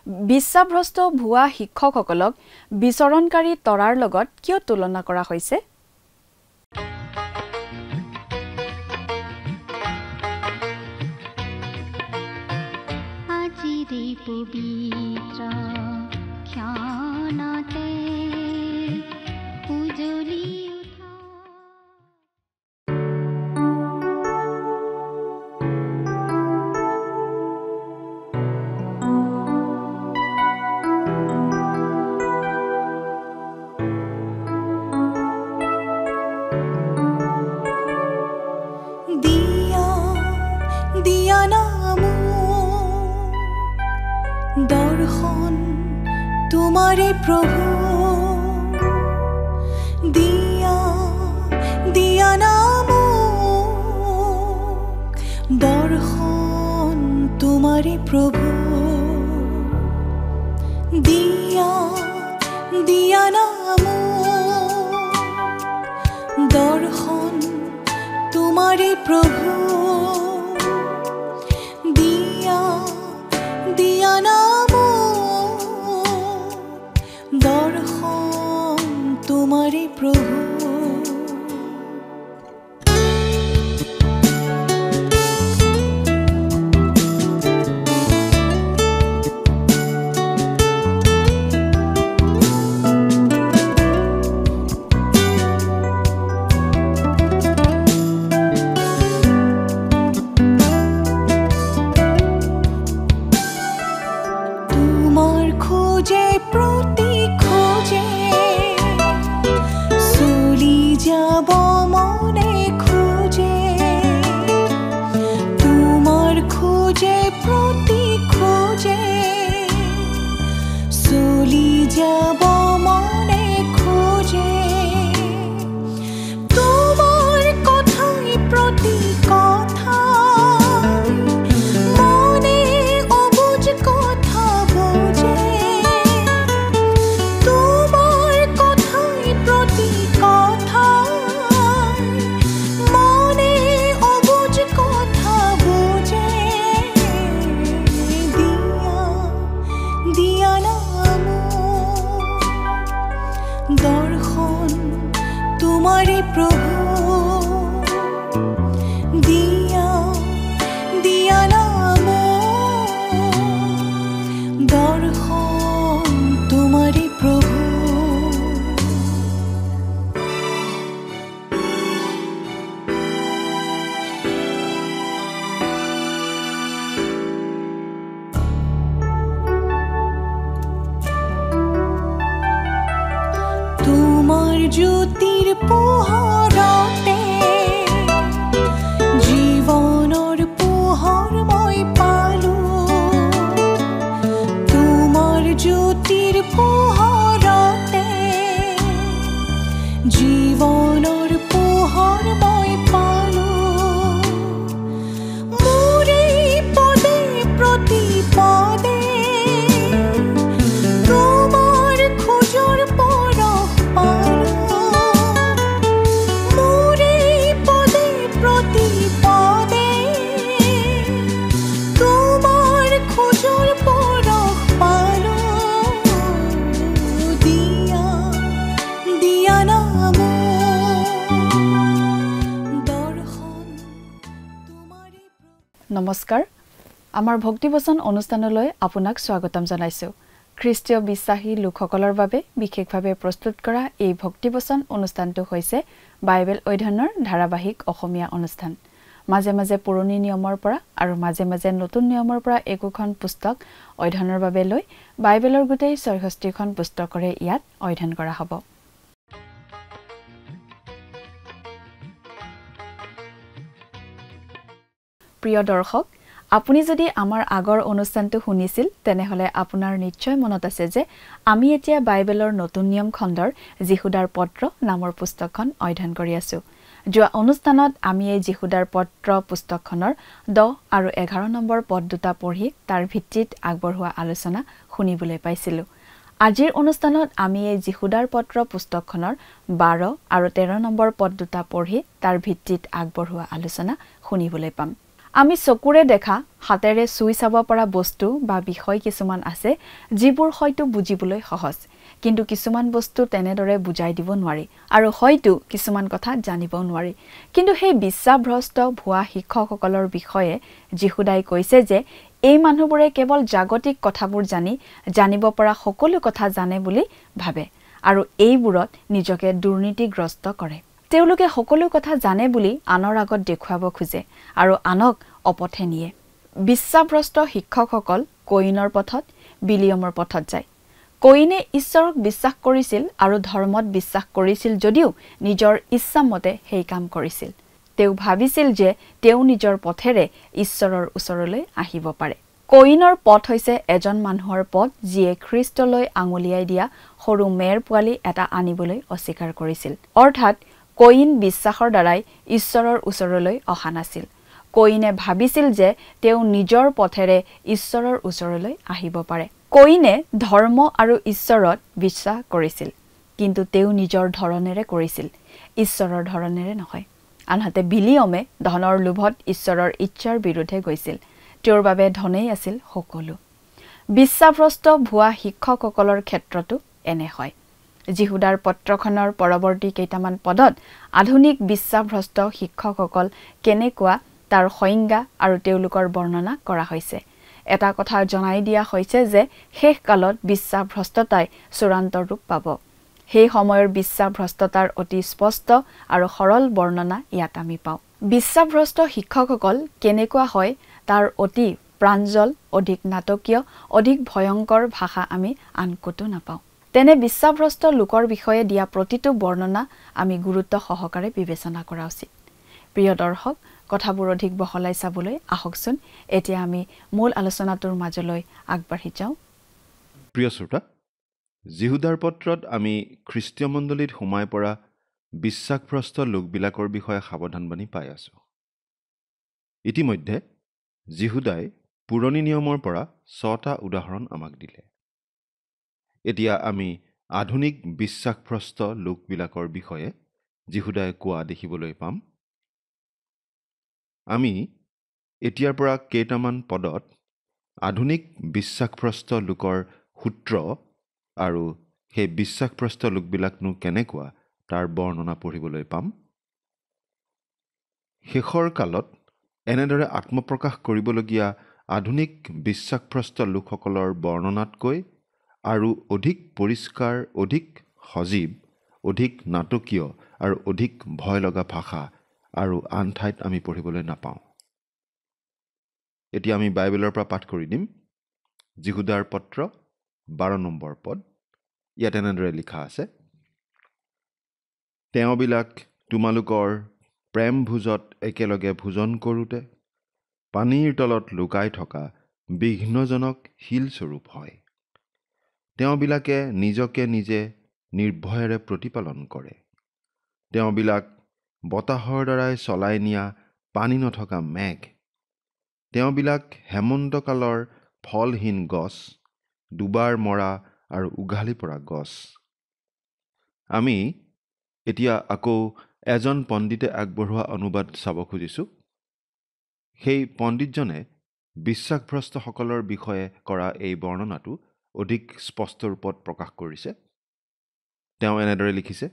বিশ্বাভ্ৰষ্ট ভুৱা শিক্ষকসকলক বিচৰণকাৰী তৰাৰ লগত কিয় তুলনা কৰা হৈছে? দর্শন তোমারে প্রভু দিয়া দিয়া নাম দর্শন তোমারে প্রভু দিয়া দিয়া নাম দর্শন তোমারে প্রভু দিয়া দিয়া নাম দর্শন তোমারে প্রভু দর্শন তোমারে প্রভু দিয়া দিয়া নাম দর্শন তোমারে প্রভু জ্যোতির পোহৰতে জীৱনৰ পোহৰ মই পালো তোমাৰ জ্যোতিৰ পোহৰতে জীৱনৰ পোহৰ মই পালো মোৰে পদে প্ৰতিপদে তোমাৰ খোজৰ পৰশ পালো নমস্কাৰ আমাৰ ভক্তিবচন অনুষ্ঠানলৈ আপোনাক স্বাগতম জনাইছো খ্ৰীষ্টীয় বিশ্বাসী লোকসকলৰ বাবে বিশেষভাৱে প্ৰস্তুত কৰা এই ভক্তিবচন অনুষ্ঠানটো হৈছে বাইবেল অধ্যয়নৰ ধাৰাবাহিক অসমীয়া অনুষ্ঠান মাজে মাজে পুৰণি নিয়মৰ পৰা আৰু মাজে মাজে নতুন নিয়মৰ পৰা একোখন পুস্তক অধ্যয়নৰ বাবে লৈ বাইবেলৰ গোটেই ৬৬খন পুস্তকৰে ইয়াত অধ্যয়ন কৰা হ'ব প্ৰিয় দৰ্শক আপুনি যদি আমাৰ আগৰ অনুষ্ঠানটো শুনিছিল তেনেহলে আপোনাৰ নিশ্চয় মনত আছে যে আমি এতিয়া বাইবেলৰ নতুন নিয়ম খণ্ডৰ যিহুদাৰ পত্ৰ নামৰ পুস্তকখন অধ্যয়ন কৰি আছো যোৱা অনুষ্ঠানত আমি এই যিহুদাৰ পত্ৰ পুস্তকখনৰ 10 আৰু 11 নম্বৰ পদ দুটা পঢ়ি তাৰ ভিত্তিত আগবঢ়োৱা আলোচনা শুনিবলৈ পাইছিলো আজিৰ অনুষ্ঠানত আমি এই যিহুদাৰ পত্ৰ পুস্তকখনৰ 12 আৰু 13 নম্বৰ পদ দুটা পঢ়ি তাৰ ভিত্তিত আগবঢ়োৱা আলোচনা শুনিবলৈ পাম আমি চকুৰে দেখা হাতেৰে চুই চাব পৰা বস্তু বা বিষয় কিছুমান আছে যিবোৰ হয়তো বুজিবলৈ সহজ কিন্তু কিছুমান বস্তু তেনেদৰে বুজাই দিব নোৱাৰি আৰু হয়তো কিছুমান কথা জানিবও নোৱাৰি কিন্তু সেই বিশ্বাসভ্ৰষ্ট ভুৱা শিক্ষকসকলৰ বিষয়ে যীশুদাই কৈছে যে এই মানুহবোৰে কেৱল জাগতিক কথাবোৰ জানিব পৰা সকলো কথা জানে বুলি ভাবে আৰু এইবোৰত নিজকে দুৰ্নীতিগ্ৰস্ত কৰে তেওঁলোকে সকলো কথা জানে বুলি আনৰ আগত দেখুৱাব খোজে আৰু আনক অপথে নিয়ে বিশ্বাসভ্ৰষ্ট শিক্ষকসকল কইনৰ পথত বিলিয়মৰ পথত যায় কইনে ঈশ্বৰক বিশ্বাস কৰিছিল আৰু ধৰ্মত বিশ্বাস কৰিছিল যদিও নিজৰ ইচ্ছামতে সেই কাম কৰিছিল তেওঁ ভাবিছিল যে তেওঁ নিজৰ পথেৰে ঈশ্বৰৰ ওচৰলৈ আহিব পাৰে কইনৰ পথ হৈছে এজন মানুহৰ পথ যিয়ে খ্ৰীষ্টলৈ আঙুলিয়াই দিয়া সৰু মেৰ পোৱালি এটা আনিবলৈ অস্বীকাৰ কৰিছিল অৰ্থাৎ কইন বিশ্বাসৰ দ্বাৰাই ঈশ্বৰৰ ওচৰলৈ অহা নাছিল কইনে ভাবিছিল যে তেওঁ নিজৰ পথেৰে ঈশ্বৰৰ ওচৰলৈ আহিব পাৰে কইনে ধৰ্ম আৰু ঈশ্বৰত বিশ্বাস কৰিছিল কিন্তু তেওঁ নিজৰ ধৰণেৰে কৰিছিল ঈশ্বৰৰ ধৰণেৰে নহয় আনহাতে বিলিয়মে ধনৰ লোভত ঈশ্বৰৰ ইচ্ছাৰ বিৰুদ্ধে গৈছিল তেওঁৰ বাবে ধনেই আছিল সকলো বিশ্বাসভ্ৰষ্ট ভুৱা শিক্ষকসকলৰ ক্ষেত্ৰতো এনে হয় যীহুদাৰ পত্ৰখনৰ পৰৱৰ্তী কেইটামান পদত আধুনিক বিশ্বাসভ্ৰষ্ট শিক্ষকসকল কেনেকুৱা তাৰ সংজ্ঞা আৰু তেওঁলোকৰ বৰ্ণনা কৰা হৈছে এটা কথা জনাই দিয়া হৈছে যে শেষ কালত বিশ্বাসভ্ৰষ্টতাই চূড়ান্ত ৰূপ পাব সেই সময়ৰ বিশ্বাসভ্ৰষ্টতাৰ অতি স্পষ্ট আৰু সৰল বৰ্ণনা ইয়াত আমি পাওঁ বিশ্বাসভ্ৰষ্ট শিক্ষকসকল কেনেকুৱা হয় তাৰ অতি প্ৰাঞ্জল অধিক নাটকীয় অধিক ভয়ংকৰ ভাষা আমি আন ক'তো নাপাওঁ তেনে বিশ্বাসভ্ৰষ্ট লোকৰ বিষয়ে দিয়া প্ৰতিটো বৰ্ণনা আমি গুৰুত্ব সহকাৰে বিবেচনা কৰা উচিত প্ৰিয় দৰ্শক কথাবোৰ অধিক বহলাই চাবলৈ আহকচোন এতিয়া আমি মূল আলোচনাটোৰ মাজলৈ আগবাঢ়ি যাওঁ প্ৰিয় শ্ৰোতা যীহুদাৰ পত্ৰত আমি খ্ৰীষ্টীয় মণ্ডলীত সোমাই পৰা বিশ্বাসভ্ৰষ্ট লোকবিলাকৰ বিষয়ে সাৱধানবাণী পাই আছো ইতিমধ্যে যীহুদাই পুৰণি নিয়মৰ পৰা 6টা উদাহৰণ আমাক দিলে এতিয়া আমি আধুনিক বিশ্বাসভ্ৰষ্ট লোকবিলাকৰ বিষয়ে যীহুদাই কোৱা দেখিবলৈ পাম আমি এতিয়াৰ পৰা কেইটামান পদত আধুনিক বিশ্বাসভ্ৰষ্ট লোকৰ সূত্ৰ আৰু সেই বিশ্বাসভ্ৰষ্ট লোকবিলাকনো কেনেকুৱা তাৰ বৰ্ণনা পঢ়িবলৈ পাম শেষৰ কালত এনেদৰে আত্মপ্ৰকাশ কৰিবলগীয়া আধুনিক বিশ্বাসভ্ৰষ্ট লোকসকলৰ বৰ্ণনাতকৈ আৰু অধিক পৰিষ্কাৰ অধিক সজীৱ অধিক নাটকীয় আৰু অধিক ভয় লগা ভাষা আৰু আন ঠাইত আমি পঢ়িবলৈ নাপাওঁ এতিয়া আমি বাইবেলৰ পৰা পাঠ কৰি দিম যীহুদাৰ পত্ৰ 12 নম্বৰ পদ ইয়াত এনেদৰে লিখা আছে তেওঁবিলাক তোমালোকৰ প্ৰেম ভোজত একেলগে ভোজন কৰোঁতে পানীৰ তলত লুকাই থকা বিঘ্নজনক শিলস্বৰূপ হয় তেওঁবিলাকে নিজকে নিজে নিৰ্ভয়েৰে প্ৰতিপালন কৰে তেওঁবিলাক বতাহৰ দ্বাৰাই চলাই নিয়া পানী নথকা মেঘ তেওঁবিলাক হেমন্তকালৰ ফলহীন গছ দুবাৰ মৰা আৰু উঘালি পৰা গছ আমি এতিয়া আকৌ এজন পণ্ডিতে আগবঢ়োৱা অনুবাদ চাব খুজিছোঁ সেই পণ্ডিতজনে বিশ্বাসভ্ৰষ্টসকলৰ বিষয়ে কৰা এই বৰ্ণনাটো অধিক স্পষ্ট ৰূপত প্ৰকাশ কৰিছে তেওঁ এনেদৰে লিখিছে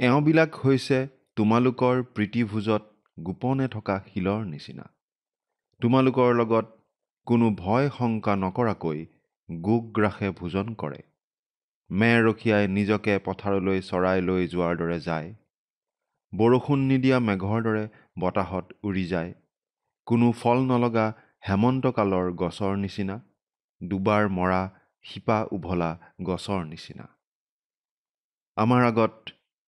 এওঁবিলাক হৈছে তোমালোকৰ প্ৰীতিভোজত গোপনে থকা শিলৰ নিচিনা তোমালোকৰ লগত কোনো ভয় শংকা নকৰাকৈ গোগ্ৰাসে ভোজন কৰে মেৰ ৰখীয়াই নিজকে পথাৰলৈ চৰাই লৈ যোৱাৰ দৰে যায় বৰষুণ নিদিয়া মেঘৰ দৰে বতাহত উৰি যায় কোনো ফল নলগা হেমন্তকালৰ গছৰ নিচিনা দুবাৰ মৰা শিপা উভলা গছৰ নিচিনা আমাৰ আগত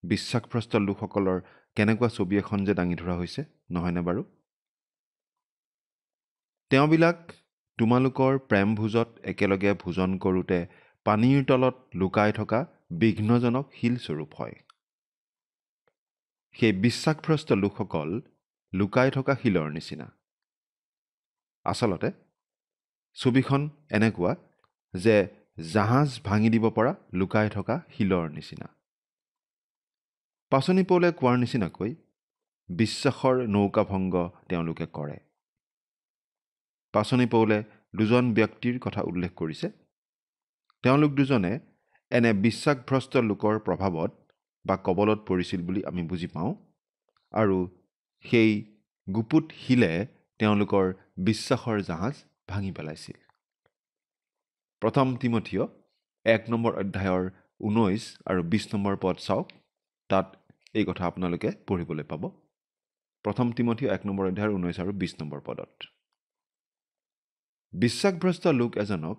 বিশ্বাসভ্ৰষ্ট লোকসকলৰ কেনেকুৱা ছবি এখন যে দাঙি ধৰা হৈছে নহয়নে বাৰু তেওঁবিলাক তোমালোকৰ প্ৰেমভোজত একেলগে ভোজন কৰোঁতে পানীৰ তলত লুকাই থকা বিঘ্নজনক শিলস্বৰূপ হয় সেই বিশ্বাসভ্ৰষ্ট লোকসকল লুকাই থকা শিলৰ নিচিনা আচলতে ছবিখন এনেকুৱা যে জাহাজ ভাঙি দিব পৰা লুকাই থকা শিলৰ নিচিনা পাচনি পৌলে কোৱাৰ নিচিনাকৈ বিশ্বাসৰ নৌকাভংগ তেওঁলোকে কৰে। পাচনি পৌলে দুজন ব্যক্তিৰ কথা উল্লেখ কৰিছে। তেওঁলোক দুজনে এনে বিশ্বাসভ্ৰষ্ট লোকৰ প্ৰভাৱত বা কবলত পৰিছিল বুলি আমি বুজি পাওঁ, আৰু সেই গুপুত শিলে তেওঁলোকৰ বিশ্বাসৰ জাহাজ ভাঙি পেলাইছিল। 1 তিমথিয় 1 নম্বৰ অধ্যায়ৰ 19 আৰু 20 নম্বৰ পদ চাওক। তাত এই কথা আপোনালোকে পঢ়িবলৈ পাব। 1 তিমথিয় 1 নম্বৰ অধ্যায়ৰ 19 আৰু 20 নম্বৰ পদত বিশ্বাসভ্ৰষ্ট লোক এজনক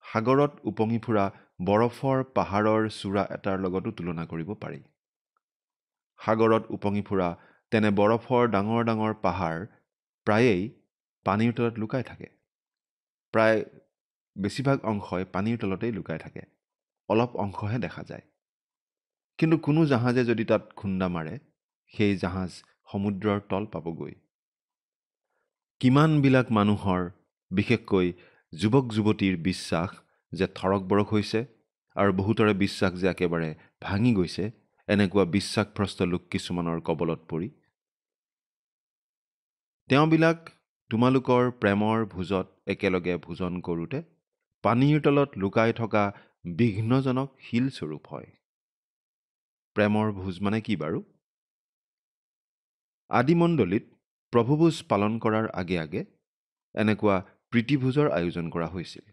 সাগৰত উপঙি ফুৰা বৰফৰ পাহাৰৰ চূড়া এটাৰ লগতো তুলনা কৰিব পাৰি। সাগৰত উপঙি ফুৰা তেনে বৰফৰ ডাঙৰ ডাঙৰ পাহাৰ প্ৰায়েই পানীৰ তলত লুকাই থাকে। প্ৰায় বেছিভাগ অংশই পানীৰ তলতেই লুকাই থাকে, অলপ অংশহে দেখা যায়। কিন্তু কোনো জাহাজে যদি তাত খুন্দা মাৰে, সেই জাহাজ সমুদ্ৰৰ তল পাবগৈ। কিমানবিলাক মানুহৰ, বিশেষকৈ যুৱক যুৱতীৰ বিশ্বাস যে থৰক বৰক হৈছে আৰু বহুতৰে বিশ্বাস যে একেবাৰে ভাঙি গৈছে, এনেকুৱা বিশ্বাসভ্ৰষ্ট লোক কিছুমানৰ কবলত পৰি তেওঁবিলাক তোমালোকৰ প্ৰেমৰ ভোজত একেলগে ভোজন কৰোঁতে পানীৰ তলত লুকাই থকা বিঘ্নজনক শিলস্বৰূপ হয়। প্ৰেমৰ ভোজ মানে কি বাৰু? আদিমণ্ডলীত প্ৰভুভোজ পালন কৰাৰ আগে আগে এনেকুৱা প্ৰীতিভোজৰ আয়োজন কৰা হৈছিল।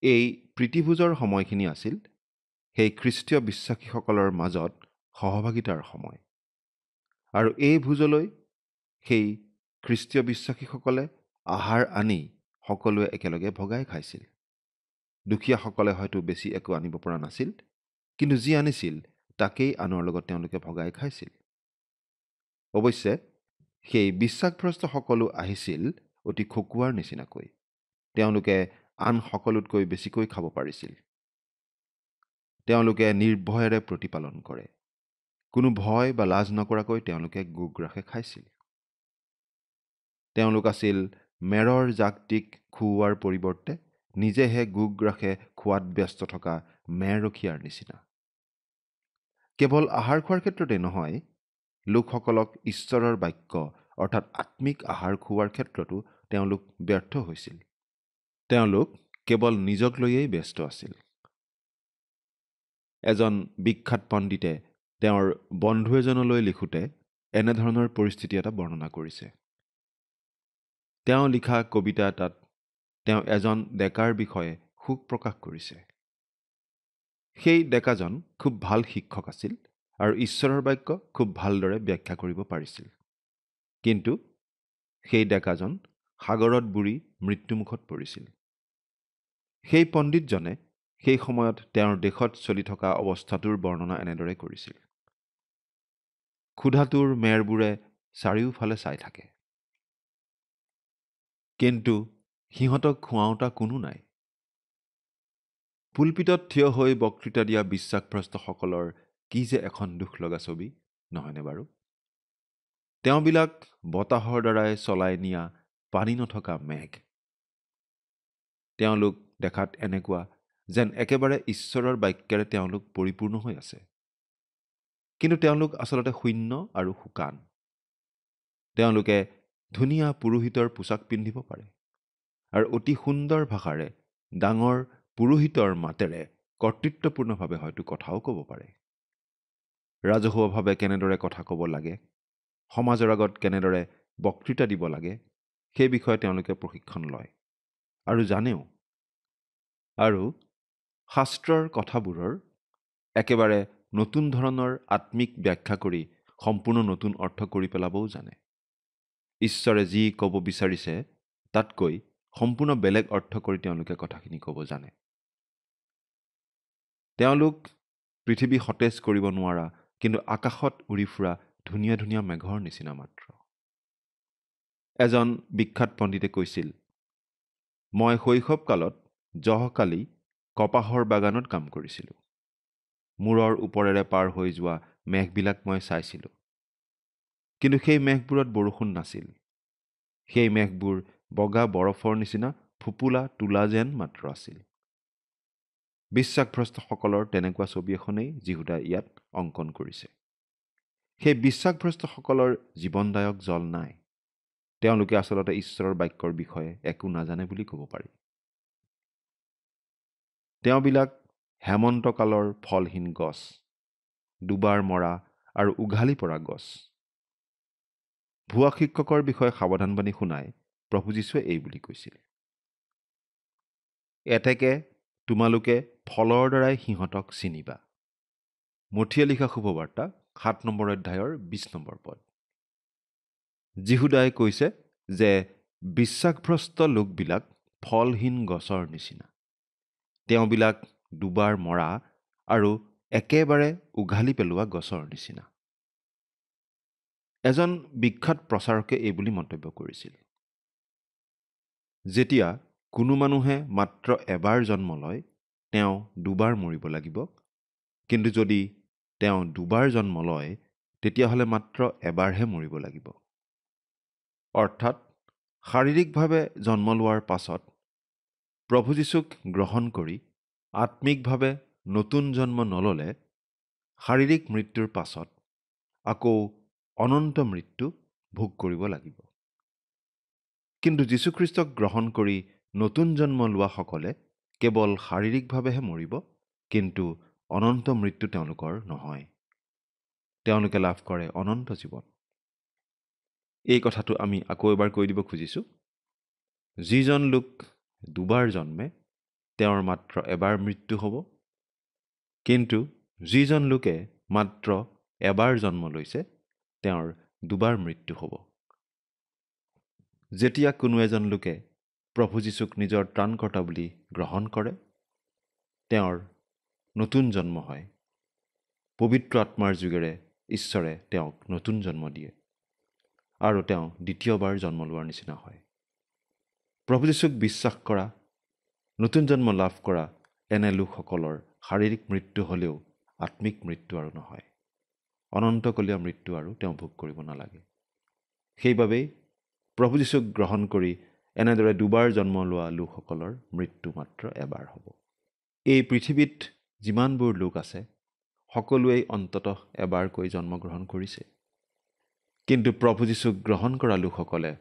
এই প্ৰীতিভোজৰ সময়খিনি আছিল সেই খ্ৰীষ্টীয় বিশ্বাসীসকলৰ মাজত সহভাগিতাৰ সময়, আৰু এই ভোজলৈ সেই খ্ৰীষ্টীয় বিশ্বাসীসকলে আহাৰ আনি সকলোৱে একেলগে ভগাই খাইছিল। দুখীয়াসকলে হয়তো বেছি একো আনিব পৰা নাছিল, কিন্তু যি আনিছিল তাকেই আনৰ লগত তেওঁলোকে ভগাই খাইছিল। অৱশ্যে সেই বিশ্বাসভ্ৰষ্ট সকলো আহিছিল অতি খকুৱাৰ নিচিনাকৈ। তেওঁলোকে আন সকলোতকৈ বেছিকৈ খাব পাৰিছিল। তেওঁলোকে নিৰ্ভয়েৰে প্ৰতিপালন কৰে। কোনো ভয় বা লাজ নকৰাকৈ তেওঁলোকে গোগ ৰাখে খাইছিল। তেওঁলোক আছিল মেৰৰ জাকটিক খুওৱাৰ পৰিৱৰ্তে নিজেহে গোগ ৰাখে খোৱাত ব্যস্ত থকা মেৰখীয়াৰ নিচিনা। কেৱল আহাৰ খোৱাৰ ক্ষেত্ৰতে নহয়, লোকসকলক ঈশ্বৰৰ বাক্য অৰ্থাৎ আত্মিক আহাৰ খোৱাৰ ক্ষেত্ৰতো তেওঁলোক ব্যৰ্থ হৈছিল। তেওঁলোক কেৱল নিজক লৈয়েই ব্যস্ত আছিল। এজন বিখ্যাত পণ্ডিতে তেওঁৰ বন্ধু এজনলৈ লিখোঁতে এনেধৰণৰ পৰিস্থিতি এটা বৰ্ণনা কৰিছে। তেওঁ লিখা কবিতা এটাত তেওঁ এজন ডেকাৰ বিষয়ে শোক প্ৰকাশ কৰিছে। সেই ডেকাজন খুব ভাল শিক্ষক আছিল আৰু ঈশ্বৰৰ বাক্য খুব ভালদৰে ব্যাখ্যা কৰিব পাৰিছিল। কিন্তু সেই ডেকাজন সাগৰত বুৰি মৃত্যুমুখত পৰিছিল। সেই পণ্ডিতজনে সেই সময়ত তেওঁৰ দেশত চলি থকা অৱস্থাটোৰ বৰ্ণনা এনেদৰে কৰিছিল। ক্ষুধাটোৰ মেৰবোৰে চাৰিওফালে চাই থাকে, কিন্তু সিহঁতক খুৱাওঁতা কোনো নাই। পুলপিতত থিয় হৈ বক্তৃতা দিয়া বিশ্বাসভ্ৰষ্টসকলৰ কি যে এখন দুখ লগা ছবি, নহয়নে বাৰু? তেওঁবিলাক বতাহৰ দ্বাৰাই চলাই নিয়া পানী নথকা মেঘ। তেওঁলোক দেখাত এনেকুৱা যেন একেবাৰে ঈশ্বৰৰ বাক্যেৰে তেওঁলোক পৰিপূৰ্ণ হৈ আছে, কিন্তু তেওঁলোক আচলতে শূন্য আৰু শুকান। তেওঁলোকে ধুনীয়া পুৰোহিতৰ পোছাক পিন্ধিব পাৰে আৰু অতি সুন্দৰ ভাষাৰে ডাঙৰ পুৰোহিতৰ মাতেৰে কৰ্তৃত্বপূৰ্ণভাৱে হয়তো কথাও ক'ব পাৰে। ৰাজহুৱাভাৱে কেনেদৰে কথা ক'ব লাগে, সমাজৰ আগত কেনেদৰে বক্তৃতা দিব লাগে, সেই বিষয়ে তেওঁলোকে প্ৰশিক্ষণ লয় আৰু জানেও। আৰু শাস্ত্ৰৰ কথাবোৰৰ একেবাৰে নতুন ধৰণৰ আত্মিক ব্যাখ্যা কৰি সম্পূৰ্ণ নতুন অৰ্থ কৰি পেলাবও জানে। ঈশ্বৰে যি ক'ব বিচাৰিছে তাতকৈ সম্পূৰ্ণ বেলেগ অৰ্থ কৰি তেওঁলোকে কথাখিনি ক'ব জানে। তেওঁলোক পৃথিৱী সতেজ কৰিব নোৱাৰা কিন্তু আকাশত উৰি ফুৰা ধুনীয়া ধুনীয়া মেঘৰ নিচিনা মাত্ৰ। এজন বিখ্যাত পণ্ডিতে কৈছিল, মই শৈশৱকালত জহকালি কপাহৰ বাগানত কাম কৰিছিলোঁ। মূৰৰ ওপৰেৰে পাৰ হৈ যোৱা মেঘবিলাক মই চাইছিলোঁ, কিন্তু সেই মেঘবোৰত বৰষুণ নাছিল। সেই মেঘবোৰ বগা বৰফৰ নিচিনা ফুপুলা তোলা যেন মাত্ৰ আছিল। বিশ্বাসভ্ৰষ্টসকলৰ তেনেকুৱা ছবি এখনেই যীহুদাই ইয়াত অংকন কৰিছে। সেই বিশ্বাসভ্ৰষ্টসকলৰ জীৱনদায়ক জল নাই। তেওঁলোকে আচলতে ঈশ্বৰৰ বাক্যৰ বিষয়ে একো নাজানে বুলি ক'ব পাৰি। তেওঁবিলাক হেমন্তকালৰ ফলহীন গছ, দুবাৰ মৰা আৰু উঘালি পৰা গছ। ভুৱা শিক্ষকৰ বিষয়ে সাৱধানবাণী শুনাই প্ৰভু যীশুৱে এই বুলি কৈছিল, এতেকে তোমালোকে ফলৰ দ্বাৰাই সিহঁতক চিনিবা। মথিয়ে লিখা শুভবাৰ্তা 7 নম্বৰ অধ্যায়ৰ 20 নম্বৰ পদ। যীহুদাই কৈছে যে বিশ্বাসভ্ৰষ্ট লোকবিলাক ফলহীন গছৰ নিচিনা। তেওঁবিলাক দুবাৰ মৰা আৰু একেবাৰে উঘালি পেলোৱা গছৰ নিচিনা। এজন বিখ্যাত প্ৰচাৰকে এই বুলি মন্তব্য কৰিছিল, যেতিয়া কোনো মানুহে মাত্ৰ এবাৰ জন্ম লয়, তেওঁ দুবাৰ মৰিব লাগিব, কিন্তু যদি তেওঁ দুবাৰ জন্ম লয়, তেতিয়াহ'লে মাত্ৰ এবাৰহে মৰিব লাগিব। অৰ্থাৎ শাৰীৰিকভাৱে জন্ম লোৱাৰ পাছত প্ৰভু যীশুক গ্ৰহণ কৰি আত্মিকভাৱে নতুন জন্ম নল'লে শাৰীৰিক মৃত্যুৰ পাছত আকৌ অনন্ত মৃত্যু ভোগ কৰিব লাগিব। কিন্তু যীশুখ্ৰীষ্টক গ্ৰহণ কৰি নতুন জন্ম লোৱাসকলে কেৱল শাৰীৰিকভাৱেহে মৰিব, কিন্তু অনন্ত মৃত্যু তেওঁলোকৰ নহয়। তেওঁলোকে লাভ কৰে অনন্ত জীৱন। এই কথাটো আমি আকৌ এবাৰ কৈ দিব খুজিছোঁ। যিজন লোক দুবাৰ জন্মে, তেওঁৰ মাত্ৰ এবাৰ মৃত্যু হ'ব, কিন্তু যিজন লোকে মাত্ৰ এবাৰ জন্ম লৈছে, তেওঁৰ দুবাৰ মৃত্যু হ'ব। যেতিয়া কোনো এজন লোকে প্ৰভু যীশুক নিজৰ ত্ৰাণকৰ্তা বুলি গ্ৰহণ কৰে, তেওঁৰ নতুন জন্ম হয়। পবিত্ৰ আত্মাৰ যোগেৰে ঈশ্বৰে তেওঁক নতুন জন্ম দিয়ে আৰু তেওঁ দ্বিতীয়বাৰ জন্ম লোৱাৰ নিচিনা হয়। প্ৰভু যীশুক বিশ্বাস কৰা, নতুন জন্ম লাভ কৰা এনে লোকসকলৰ শাৰীৰিক মৃত্যু হ'লেও আত্মিক মৃত্যু আৰু নহয়। অনন্তকলীয়া মৃত্যু আৰু তেওঁ ভোগ কৰিব নালাগে। সেইবাবেই প্ৰভু যীশুক গ্ৰহণ কৰি এনেদৰে দুবাৰ জন্ম লোৱা লোকসকলৰ মৃত্যু মাত্ৰ এবাৰ হ'ব। এই পৃথিৱীত যিমানবোৰ লোক আছে, সকলোৱেই অন্ততঃ এবাৰকৈ জন্মগ্ৰহণ কৰিছে। কিন্তু প্ৰভু যীশুক গ্ৰহণ কৰা লোকসকলে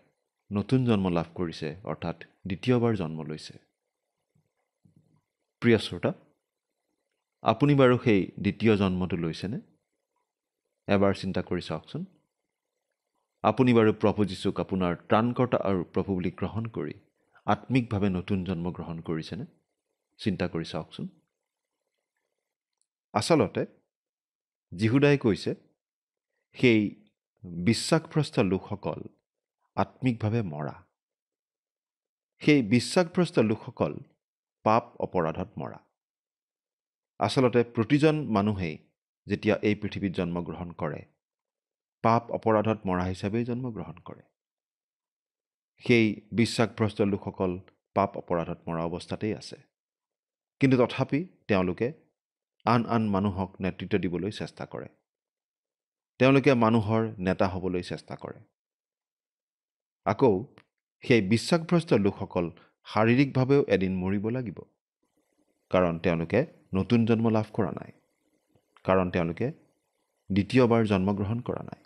নতুন জন্ম লাভ কৰিছে, অৰ্থাৎ দ্বিতীয়বাৰ জন্ম লৈছে। প্ৰিয় শ্ৰোতা, আপুনি বাৰু সেই দ্বিতীয় জন্মটো লৈছেনে? এবাৰ চিন্তা কৰি চাওকচোন। আপুনি বাৰু প্ৰভু যীশুক আপোনাৰ ত্ৰাণকৰ্তা আৰু প্ৰভু বুলি গ্ৰহণ কৰি আত্মিকভাৱে নতুন জন্ম গ্ৰহণ কৰিছেনে? চিন্তা কৰি চাওকচোন। আচলতে যীহুদাই কৈছে, সেই বিশ্বাসভ্ৰষ্ট লোকসকল আত্মিকভাৱে মৰা। সেই বিশ্বাসভ্ৰষ্ট লোকসকল পাপ অপৰাধত মৰা। আচলতে প্ৰতিজন মানুহেই যেতিয়া এই পৃথিৱীত জন্মগ্ৰহণ কৰে, পাপ অপৰাধত মৰা হিচাপেই জন্মগ্ৰহণ কৰে। সেই বিশ্বাসভ্ৰষ্ট লোকসকল পাপ অপৰাধত মৰা অৱস্থাতেই আছে। কিন্তু তথাপি তেওঁলোকে আন আন মানুহক নেতৃত্ব দিবলৈ চেষ্টা কৰে। তেওঁলোকে মানুহৰ নেতা হ'বলৈ চেষ্টা কৰে। আকৌ সেই বিশ্বাসভ্ৰষ্ট লোকসকল শাৰীৰিকভাৱেও এদিন মৰিব লাগিব, কাৰণ তেওঁলোকে নতুন জন্ম লাভ কৰা নাই, কাৰণ তেওঁলোকে দ্বিতীয়বাৰ জন্মগ্ৰহণ কৰা নাই।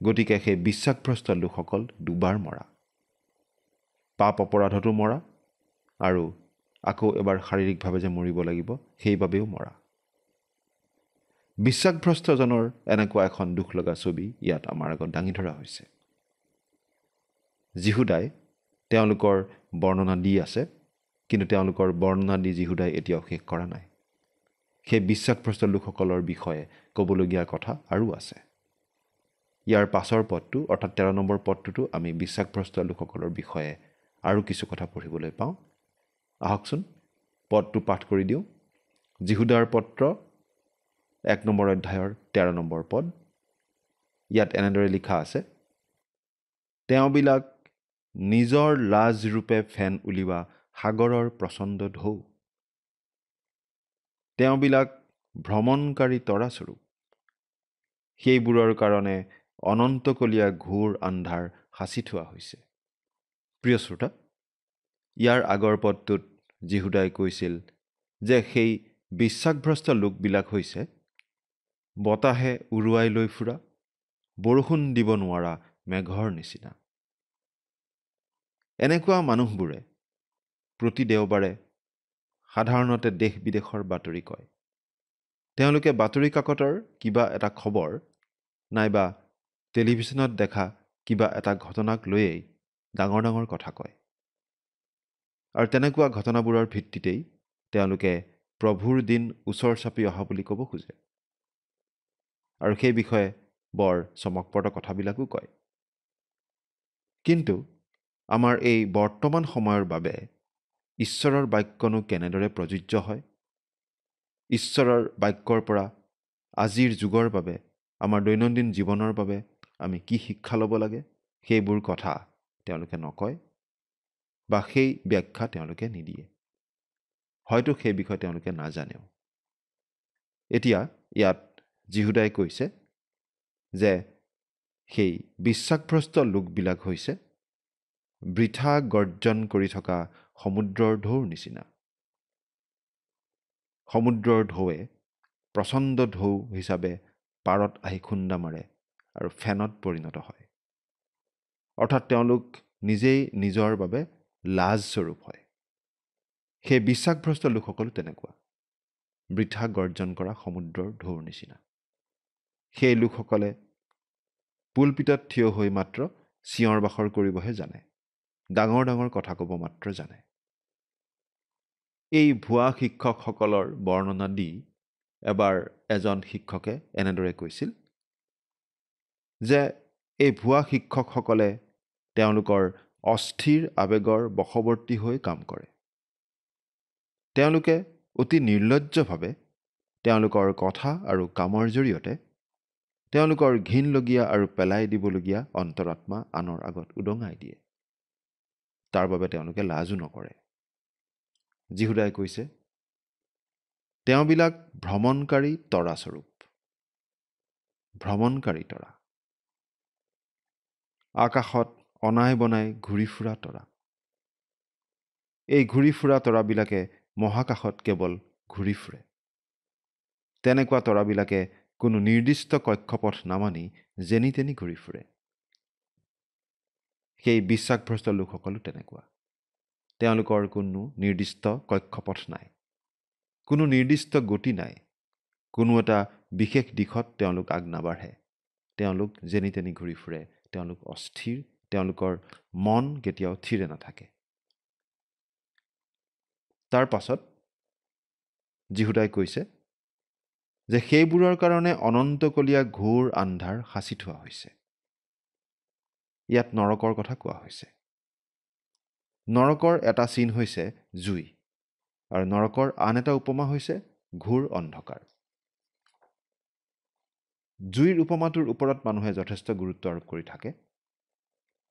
গতিকে সেই বিশ্বাসভ্ৰষ্ট লোকসকল দুবাৰ মৰা, পাপ অপৰাধতো মৰা আৰু আকৌ এবাৰ শাৰীৰিকভাৱে যে মৰিব লাগিব সেইবাবেও মৰা। বিশ্বাসভ্ৰষ্টজনৰ এনেকুৱা এখন দুখ লগা ছবি ইয়াত আমাৰ আগত দাঙি ধৰা হৈছে। যীহুদাই তেওঁলোকৰ বৰ্ণনা দি আছে, কিন্তু তেওঁলোকৰ বৰ্ণনা দি যীহুদাই এতিয়াও শেষ কৰা নাই। সেই বিশ্বাসভ্ৰষ্ট লোকসকলৰ বিষয়ে ক'বলগীয়া কথা আৰু আছে। ইয়াৰ পাছৰ পদটো, অৰ্থাৎ 13 নম্বৰ পদটোতো আমি বিশ্বাসভ্ৰষ্ট লোকসকলৰ বিষয়ে আৰু কিছু কথা পঢ়িবলৈ পাওঁ। আহকচোন পদটো পাঠ কৰি দিওঁ। যীহুদাৰ পত্ৰ 1 নম্বৰ অধ্যায়ৰ 13 নম্বৰ পদ। ইয়াত এনেদৰে লিখা আছে, তেওঁবিলাক নিজৰ লাজৰূপে ফেন উলিওৱা সাগৰৰ প্ৰচণ্ড ঢৌ। তেওঁবিলাক ভ্ৰমণকাৰী তৰাস্বৰূপ। সেইবোৰৰ কাৰণে অনন্তকলীয়া ঘোৰ আন্ধাৰ সাঁচি থোৱা হৈছে। প্ৰিয় শ্ৰোতা, ইয়াৰ আগৰ পদটোত যীহুদাই কৈছিল যে সেই বিশ্বাসভ্ৰষ্ট লোকবিলাক হৈছে বতাহে উৰুৱাই লৈ ফুৰা বৰষুণ দিব নোৱাৰা মেঘৰ নিচিনা। এনেকুৱা মানুহবোৰে প্ৰতি দেওবাৰে সাধাৰণতে দেশ বিদেশৰ বাতৰি কয়। তেওঁলোকে বাতৰি কাকতৰ কিবা এটা খবৰ নাইবা টেলিভিশ্যনত দেখা কিবা এটা ঘটনাক লৈয়েই ডাঙৰ ডাঙৰ কথা কয়। আৰু তেনেকুৱা ঘটনাবোৰৰ ভিত্তিতেই তেওঁলোকে প্ৰভুৰ দিন ওচৰ চাপি অহা বুলি ক'ব খোজে। আৰু সেই বিষয়ে বৰ চমকপ্ৰদ কথাবিলাকো কয়। কিন্তু আমাৰ এই বৰ্তমান সময়ৰ বাবে ঈশ্বৰৰ বাক্যনো কেনেদৰে প্ৰযোজ্য হয়? ঈশ্বৰৰ বাক্যৰ পৰা আজিৰ যুগৰ বাবে আমাৰ দৈনন্দিন জীৱনৰ বাবে আমি কি শিক্ষা ল'ব লাগে, সেইবোৰ কথা তেওঁলোকে নকয় বা সেই ব্যাখ্যা তেওঁলোকে নিদিয়ে। হয়তো সেই বিষয়ে তেওঁলোকে নাজানেও। এতিয়া ইয়াত যীহুদাই কৈছে যে সেই বিশ্বাসভ্ৰষ্ট লোকবিলাক হৈছে বৃথা গৰ্জন কৰি থকা সমুদ্ৰৰ ঢৌৰ নিচিনা। সমুদ্ৰৰ ঢৌৱে প্ৰচণ্ড ঢৌ হিচাপে পাৰত আহি খুন্দা মাৰে আৰু ফেনত পৰিণত হয়। অৰ্থাৎ তেওঁলোক নিজেই নিজৰ বাবে লাজস্বৰূপ হয়। সেই বিশ্বাসভ্ৰষ্ট লোকসকলো তেনেকুৱা বৃথা গৰ্জন কৰা সমুদ্ৰৰ ঢৌৰ নিচিনা। সেই লোকসকলে পুলপিতত থিয় হৈ মাত্ৰ চিঞৰ বাখৰ কৰিবহে জানে, ডাঙৰ ডাঙৰ কথা ক'ব মাত্ৰ জানে। এই ভুৱা শিক্ষকসকলৰ বৰ্ণনা দি এবাৰ এজন শিক্ষকে এনেদৰে কৈছিল যে এই ভুৱা শিক্ষকসকলে তেওঁলোকৰ অস্থিৰ আৱেগৰ বশৱৰ্তী হৈ কাম কৰে। তেওঁলোকে অতি নিৰ্লজ্জভাৱে তেওঁলোকৰ কথা আৰু কামৰ জৰিয়তে তেওঁলোকৰ ঘিনলগীয়া আৰু পেলাই দিবলগীয়া অন্তৰাত্মা আনৰ আগত উদঙাই দিয়ে। তাৰ বাবে তেওঁলোকে লাজো নকৰে। যীহুদাই কৈছে তেওঁবিলাক ভ্ৰমণকাৰী তৰাস্বৰূপ। ভ্ৰমণকাৰী তৰা, আকাশত অনাই বনাই ঘূৰি ফুৰা তৰা। এই ঘূৰি ফুৰা তৰাবিলাকে মহাকাশত কেৱল ঘূৰি ফুৰে। তেনেকুৱা তৰাবিলাকে কোনো নিৰ্দিষ্ট কক্ষপথ নামানি যেনি তেনি ঘূৰি ফুৰে। সেই বিশ্বাসভ্ৰষ্ট লোকসকলো তেনেকুৱা। তেওঁলোকৰ কোনো নিৰ্দিষ্ট কক্ষপথ নাই, কোনো নিৰ্দিষ্ট গতি নাই, কোনো এটা বিশেষ দিশত তেওঁলোক আগ নাবাঢ়ে। তেওঁলোক যেনি তেনি ঘূৰি ফুৰে। তেওঁলোক অস্থিৰ, তেওঁলোকৰ মন কেতিয়াও থিৰে নাথাকে। তাৰ পাছত যীহুদাই কৈছে যে সেইবোৰৰ কাৰণে অনন্তকলীয়া ঘোৰ আন্ধাৰ সাঁচি থোৱা হৈছে। ইয়াত নৰকৰ কথা কোৱা হৈছে। নৰকৰ এটা চিন হৈছে জুই, আৰু নৰকৰ আন এটা উপমা হৈছে ঘোৰ অন্ধকাৰ। জুইৰ উপমাটোৰ ওপৰত মানুহে যথেষ্ট গুৰুত্ব আৰোপ কৰি থাকে,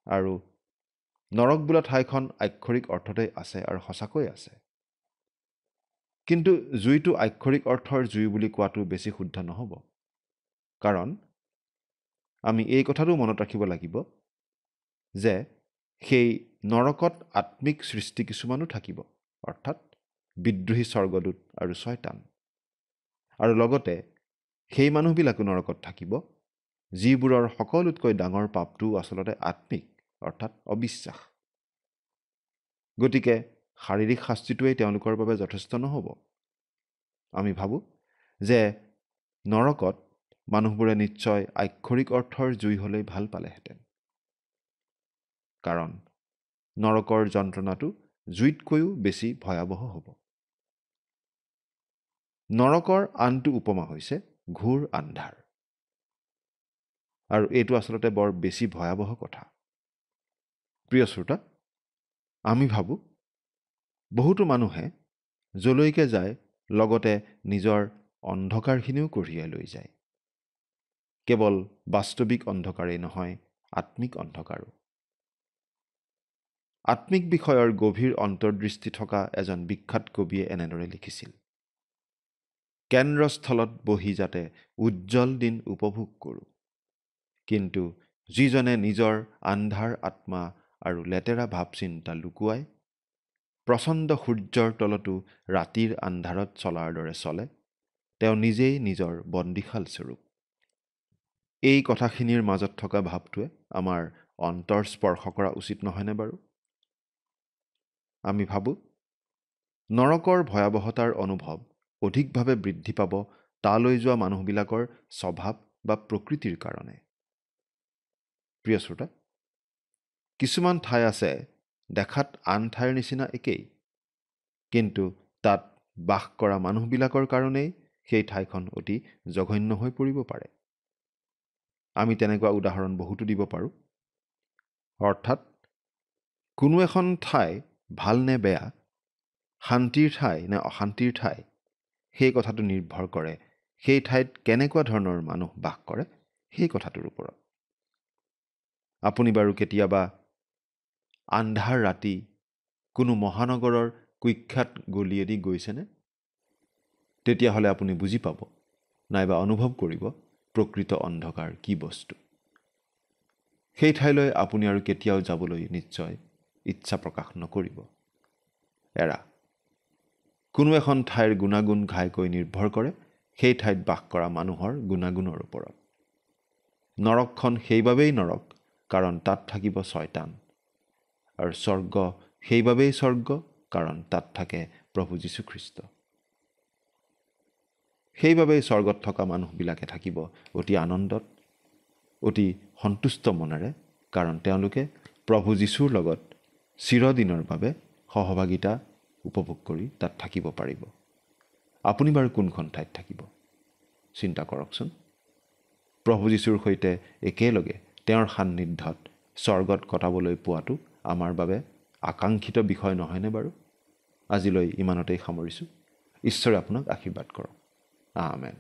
আৰু নৰক বোলা ঠাইখন আক্ষৰিক অৰ্থতে আছে আৰু সঁচাকৈ আছে। কিন্তু জুইটো আক্ষৰিক অৰ্থৰ জুই বুলি কোৱাটো বেছি শুদ্ধ নহ'ব। কাৰণ আমি এই কথাটো মনত ৰাখিব লাগিব যে সেই নৰকত আত্মিক সৃষ্টি কিছুমানো থাকিব, অৰ্থাৎ বিদ্ৰোহী স্বৰ্গদূত আৰু শয়তান। আৰু লগতে সেই মানুহবিলাকো নৰকত থাকিব যিবোৰৰ সকলোতকৈ ডাঙৰ পাপটো আচলতে আত্মিক, অৰ্থাৎ অবিশ্বাস। গতিকে শাৰীৰিক শাস্তিটোৱেই তেওঁলোকৰ বাবে যথেষ্ট নহ'ব। আমি ভাবোঁ যে নৰকত মানুহবোৰে নিশ্চয় আক্ষৰিক অৰ্থৰ জুই হ'লেই ভাল পালেহেঁতেন। কাৰণ নৰকৰ যন্ত্ৰণাটো জুইতকৈও বেছি ভয়াৱহ হ'ব। নৰকৰ আনটো উপমা হৈছে ঘোৰ আন্ধাৰ, আৰু এইটো আচলতে বৰ বেছি ভয়াৱহ কথা। প্ৰিয় শ্ৰোতা, আমি ভাবোঁ বহুতো মানুহে যলৈকে যায় লগতে নিজৰ অন্ধকাৰখিনিও কঢ়িয়াই লৈ যায়। কেৱল বাস্তৱিক অন্ধকাৰেই নহয়, আত্মিক অন্ধকাৰো। আত্মিক বিষয়ৰ গভীৰ অন্তৰ্দৃষ্টি থকা এজন বিখ্যাত কবিয়ে এনেদৰে লিখিছিল, কেন্দ্ৰস্থলত বহি যাতে উজ্জ্বল দিন উপভোগ কৰোঁ, কিন্তু যিজনে নিজৰ আন্ধাৰ আত্মা আৰু লেতেৰা ভাৱ চিন্তা লুকুৱাই প্ৰচণ্ড সূৰ্যৰ তলতো ৰাতিৰ আন্ধাৰত চলাৰ দৰে চলে, তেওঁ নিজেই নিজৰ বন্দীশাল স্বৰূপ। এই কথাখিনিৰ মাজত থকা ভাৱটোৱে আমাৰ অন্তৰ স্পৰ্শ কৰা উচিত নহয়নে বাৰু? আমি ভাবোঁ নৰকৰ ভয়াৱহতাৰ অনুভৱ অধিকভাৱে বৃদ্ধি পাব তালৈ যোৱা মানুহবিলাকৰ স্বভাৱ বা প্ৰকৃতিৰ কাৰণে। প্ৰিয় শ্ৰোতা, কিছুমান ঠাই আছে দেখাত আন ঠাইৰ নিচিনা একেই, কিন্তু তাত বাস কৰা মানুহবিলাকৰ কাৰণেই সেই ঠাইখন অতি জঘন্য হৈ পৰিব পাৰে। আমি তেনেকুৱা উদাহৰণ বহুতো দিব পাৰোঁ। অৰ্থাৎ কোনো এখন ঠাই ভাল নে বেয়া, শান্তিৰ ঠাই নে অশান্তিৰ ঠাই, সেই কথাটো নিৰ্ভৰ কৰে সেই ঠাইত কেনেকুৱা ধৰণৰ মানুহ বাস কৰে সেই কথাটোৰ ওপৰত। আপুনি বাৰু কেতিয়াবা আন্ধাৰ ৰাতি কোনো মহানগৰৰ কুখ্যাত গলিয়েদি গৈছেনে? তেতিয়াহ'লে আপুনি বুজি পাব নাইবা অনুভৱ কৰিব প্ৰকৃত অন্ধকাৰ কি বস্তু। সেই ঠাইলৈ আপুনি আৰু কেতিয়াও যাবলৈ নিশ্চয় ইচ্ছা প্ৰকাশ নকৰিব। কোনো এখন ঠাইৰ গুণাগুণ ঘাইকৈ নিৰ্ভৰ কৰে সেই ঠাইত বাস কৰা মানুহৰ গুণাগুণৰ ওপৰত। নৰকখন সেইবাবেই নৰক কাৰণ তাত থাকিব শয়তান, আৰু স্বৰ্গ সেইবাবেই স্বৰ্গ কাৰণ তাত থাকে প্ৰভু যীশুখ্ৰীষ্ট। সেইবাবেই স্বৰ্গত থকা মানুহবিলাকে থাকিব অতি আনন্দত, অতি সন্তুষ্ট মনেৰে, কাৰণ তেওঁলোকে প্ৰভু যীশুৰ লগত চিৰদিনৰ বাবে সহভাগিতা উপভোগ কৰি তাত থাকিব পাৰিব। আপুনি বাৰু কোনখন ঠাইত থাকিব? চিন্তা কৰকচোন। প্ৰভু যীশুৰ সৈতে একেলগে তেওঁৰ সান্নিধ্যত স্বৰ্গত কটাবলৈ পোৱাটো আমাৰ বাবে আকাংক্ষিত বিষয় নহয়নে বাৰু? আজিলৈ ইমানতেই সামৰিছোঁ। ঈশ্বৰে আপোনাক আশীৰ্বাদ কৰক। আমেন।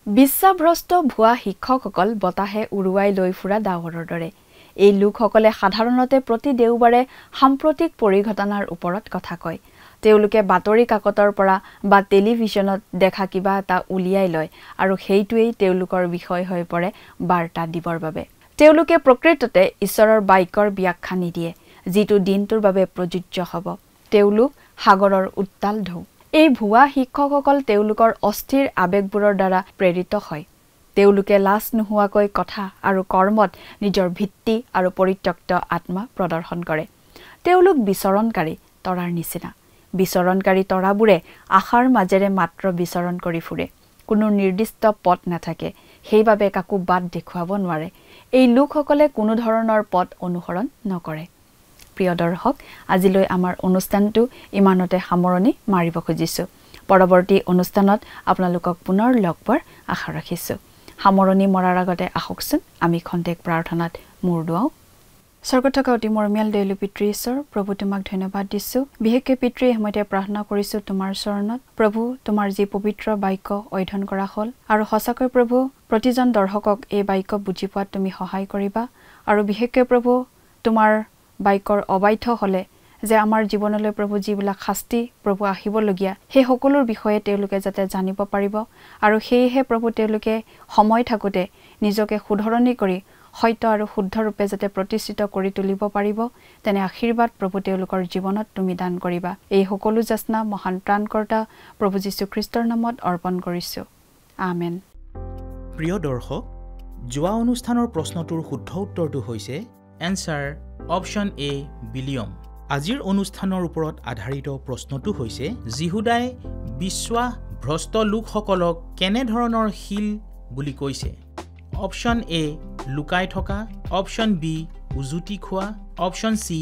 বিশ্বাভ্ৰষ্ট ভুৱা শিক্ষকসকল বতাহে উৰুৱাই লৈ ফুৰা ডাৱৰৰ দৰে। এই লোকসকলে সাধাৰণতে প্ৰতি দেওবাৰে সাম্প্ৰতিক পৰিঘটনাৰ ওপৰত কথা কয়। তেওঁলোকে বাতৰি কাকতৰ পৰা বা টেলিভিছনত দেখা কিবা এটা উলিয়াই লয় আৰু সেইটোৱেই তেওঁলোকৰ বিষয় হৈ পৰে বাৰ্তা দিবৰ বাবে। তেওঁলোকে প্ৰকৃততে ঈশ্বৰৰ বাক্যৰ ব্যাখ্যা নিদিয়ে, যিটো দিনটোৰ বাবে প্ৰযোজ্য হ'ব। তেওঁলোক সাগৰৰ উত্তাল ঢৌ। এই ভুৱা শিক্ষকসকল তেওঁলোকৰ অস্থিৰ আৱেগবোৰৰ দ্বাৰা প্ৰেৰিত হয়। তেওঁলোকে লাজ নোহোৱাকৈ কথা আৰু কৰ্মত নিজৰ ভিত্তি আৰু পৰিত্যক্ত আত্মা প্ৰদৰ্শন কৰে। তেওঁলোক বিচৰণকাৰী তৰাৰ নিচিনা। বিচৰণকাৰী তৰাবোৰে আশাৰ মাজেৰে মাত্ৰ বিচৰণ কৰি ফুৰে। কোনো নিৰ্দিষ্ট পথ নাথাকে, সেইবাবে কাকো বাট দেখুৱাব নোৱাৰে। এই লোকসকলে কোনো ধৰণৰ পথ অনুসৰণ নকৰে। প্ৰিয় দৰ্শক, আজিলৈ আমাৰ অনুষ্ঠানটো ইমানতে সামৰণি মাৰিব খুজিছোঁ। পৰৱৰ্তী অনুষ্ঠানত আপোনালোকক পুনৰ লগ পোৱাৰ আশা ৰাখিছোঁ। সামৰণি মৰাৰ আগতে আহকচোন আমি খন্তেক প্ৰাৰ্থনাত মূৰ দুৱাওঁ। স্বৰ্গত থকা অতি মৰমীয়াল দয়ালু পিতৃ ঈশ্বৰ, প্ৰভু তোমাক ধন্যবাদ দিছোঁ। বিশেষকৈ পিতৃ সময়তে প্ৰাৰ্থনা কৰিছোঁ তোমাৰ চৰণত। প্ৰভু, তোমাৰ যি পবিত্ৰ বাক্য অধ্যয়ন কৰা হ'ল, আৰু সঁচাকৈ প্ৰভু প্ৰতিজন দৰ্শকক এই বাক্য বুজি পোৱাত তুমি সহায় কৰিবা। আৰু বিশেষকৈ প্ৰভু তোমাৰ বাক্যৰ অবাধ্য হ'লে যে আমাৰ জীৱনলৈ প্ৰভু যিবিলাক শাস্তি প্ৰভু আহিবলগীয়া, সেই সকলোৰ বিষয়ে তেওঁলোকে যাতে জানিব পাৰিব, আৰু সেয়েহে প্ৰভু তেওঁলোকে সময় থাকোঁতে নিজকে শুধৰণি কৰি সত্য আৰু শুদ্ধ ৰূপে যাতে প্ৰতিষ্ঠিত কৰি তুলিব পাৰিব, তেনে আশীৰ্বাদ প্ৰভু তেওঁলোকৰ জীৱনত তুমি দান কৰিবা। এই সকলো যাচনা মহান প্ৰাণকৰ্তা প্ৰভু যীশুখ্ৰীষ্টৰ নামত অৰ্পণ কৰিছোঁ। আমেন। প্ৰিয় দৰ্শক, যোৱা অনুষ্ঠানৰ প্ৰশ্নটোৰ শুদ্ধ উত্তৰটো হৈছে এনচাৰ অপশ্যন এ বিলিয়ম। আজিৰ অনুষ্ঠানৰ ওপৰত আধাৰিত প্ৰশ্নটো হৈছে যিহুদাই বিশ্বাসভ্ৰষ্ট লোকসকলক কেনেধৰণৰ শিল বুলি কৈছে? অপশ্যন এ লুকাই থকা, অপশ্যন বি উজুতি খোৱা, অপশ্যন চি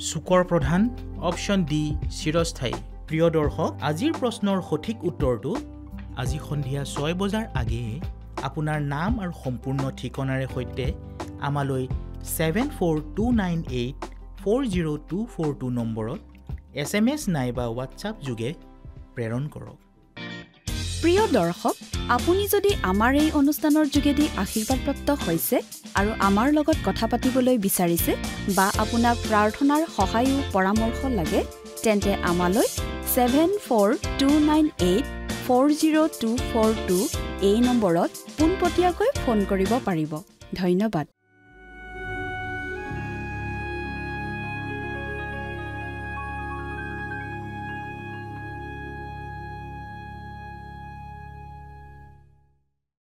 চুকৰ প্ৰধান, অপশ্যন ডি চিৰস্থায়ী। প্ৰিয় দৰ্শক, আজিৰ প্ৰশ্নৰ সঠিক উত্তৰটো আজি সন্ধিয়া 6 বজাৰ আগেয়ে আপোনাৰ নাম আৰু সম্পূৰ্ণ ঠিকনাৰে সৈতে আমালৈ 7429840242 নম্বৰত SMS নাইবা হোৱাটছআপ যোগে প্ৰেৰণ কৰক। প্ৰিয় দৰ্শক, আপুনি যদি আমাৰ এই অনুষ্ঠানৰ যোগেদি আশীৰ্বাদপ্ৰাপ্ত হৈছে আৰু আমাৰ লগত কথা পাতিবলৈ বিচাৰিছে বা আপোনাক প্ৰাৰ্থনাৰ সহায়ো পৰামৰ্শ লাগে, তেন্তে আমালৈ 7429840242 এই নম্বৰত পোনপটীয়াকৈ ফোন কৰিব পাৰিব। ধন্যবাদ।